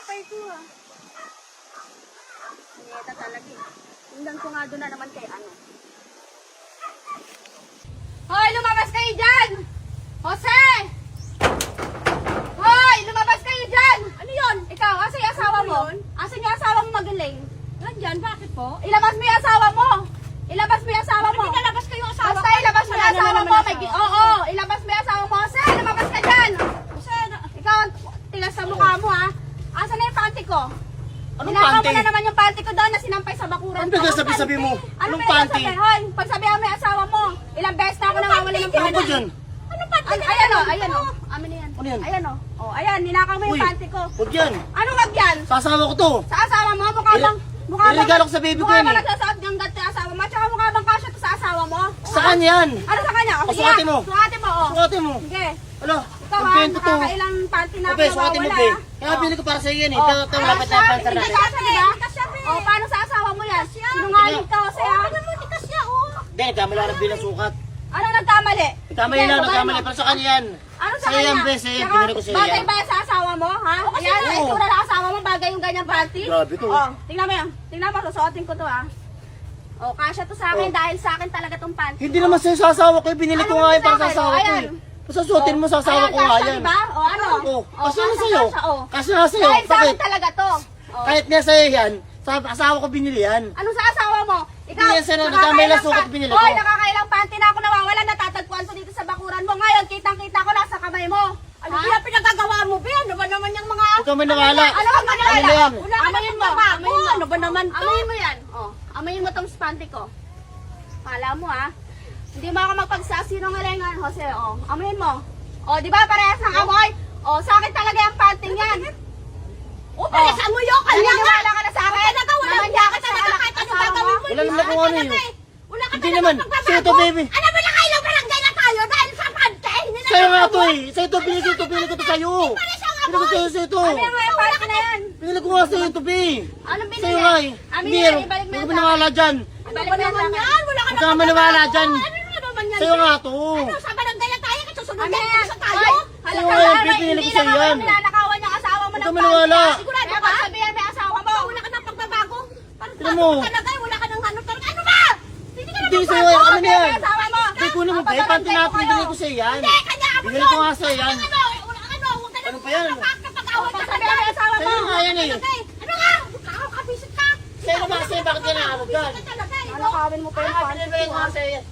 tinapay ko ah. Niyeta talaga eh. Tingnan ko nga doon na naman kay ano. Hoy, lumabas kayo dyan! Jose! Hoy, lumabas kayo dyan! Ano yun? Ikaw, asan yung asawa mo? Asan yung asawa mo magaling? Nandyan, bakit po? Ilabas mo yung asawa mo! Ilabas mo yung asawa mo! Bakit nalabas kayo yung asawa ko? Basta ilabas mo yung asawa mo! Oo, ilabas mo yung asawa mo! Jose, lumabas ka dyan! Jose, ikaw, tigas sa mukha mo ha! Asan na yung panty ko? Anong Ninakaw panty? mo na naman yung panty ko doon na sinampay sa bakuran. Ano pinagsasabi mo? Anong panty? Hoy, pagsabihan mo yung asawa mo, ilang beses na ako nawawala ng Ano ba dyan? Anong panty? Ayan o, ayan o. Amin na yan. Ano yan? Ayan o. Oh, ayan, ninakaw mo yung Uy, panty ko. huwag yan. Ano wag yan? Sa asawa ko to. Sa asawa mo, mukha bang... Iregalo ko sa baby ko mukha yan bang eh. nagsasaot ng ganito yung asawa mo? Tsaka mukha bang kasya to sa asawa mo? Sa kanya yan. Ano sa kanya? O, sukatin mo. Sukatin mo, oh. Sukatin mo. Sige. Ano? Ikaw ha, Magpento to. nakakailang panty na ako Obe, sukatin mo, nawawala. be. ah. Kaya bili ko para sa iyo yan eh. Oh. Ito, lapit na yung panser natin. Kasya, di ba? Oh, paano sa asawa mo yan? Sinungaling ka kasi ha? Kasya, oh. Hindi, nagkamali ako ng bilang sukat. Ano nagkamali? Nagkamali lang, nagkamali. Para sa kanya yan. Ano sa Sa'yo yan, kanya? be. Sa'yo, Saka, pinili ko sa'yo bagay yan. ba yan sa asawa mo, ha? Ayan, Oo. itsura ng asawa mo, bagay yung ganyang panty. Grabe to. Oh, tingnan mo yan. Tingnan mo, susuotin ko to, ha? Oh, kasya to sa akin Oh. dahil sa akin talaga tong panty. Hindi naman sa'yo sa asawa ko. Binili ko Ano nga naman yan para sa sa akin? asawa ko Ayan. eh. Pasusutin mo sa asawa Ayan, ko nga kasya, yan. diba? Oh, ano? Oh, kasi na kasya, sa'yo. kasya, oh. Kasi na sa'yo. Dahil sa akin Bakit? talaga to. Oh. Kahit nga sa'yo yan, sa asawa ko binili yan. Ano sa asawa mo? Ikaw, Hindi yan sa'yo, nagkamailang sukat binili ko. Hoy, nakakailang panty na ako nawawala, natatagpuan ko dito sa bakuran mo. Ngayon, kitang-kita ko nasa kamay mo. Ano kaya pinagagawa mo, Be? Ano ba naman yung mga... Huwag ka maniwala. Ano ba maniwala? Ano yan? Wala ka amayin mo. Amayin mo. Ano ba naman to? Amayin mo yan. Oh, amayin mo tong panty ko. Pala mo ha. Hindi mo ako magpagsasinungalingan, Jose. Oh, amayin mo. Oh, di ba parehas ng amoy? Oh, sa akin talaga yung panty yan. Oh, parehas amoy yun. Naniniwala ka na sa akin. Namanya ka talaga kahit ano gagawin mo. Wala naman kung ano yun. Wala ka Hindi talaga naman. magbabago. Sa'yo to, baby. Ano ba na kayo barangay na tayo dahil sa panty? Hindi na Sa'yo nga nagawa to mo. eh. Sa'yo to, binili ko to sa'yo. Parehas ang Binili ko amoy. sa'yo to. Ano yung mga panty na yan? Binili ko nga sa'yo to, be. Anong binili? Sa'yo nga eh. Amin Hindi, yan, huwag ibalik mo ka yan sa maniwala dyan. Ano ba naman yan? Wala ka Huwag ka maniwala dyan. Ano naman yan? Sa'yo nga to. Ano, sa barangay na tayo, susunod na sa tayo? Sa'yo nga yan, pinili ko sa'yo yan. Nilalakawan yung asawa mo Huwag ng ka maniwala. Sigurado ka? Sabihan mo yung asawa mo. Wala ka ng pagbabago. Tignan mo. Talaga, wala ka ng ano talaga. Ano ba? Hindi ka na Hindi, sa'yo magbago. yan. Ano Sabihan mo yan? yung asawa mo. Hindi ko naman, be. Panty natin, binili ko sa'yo yan. Hindi, kanya mo Binili ko nga sa'yo yan. Ano, huwag ka na. Ano pa yan? Kapag-away ka sabihan mo yung asawa mo. Sa'yo nga yan eh. Ano nga? Kakabisit ka. Sa'yo naman kasi, bakit ka nakakabog yan? Nalakawin mo pa yung Binili ko nga sa'yo yan.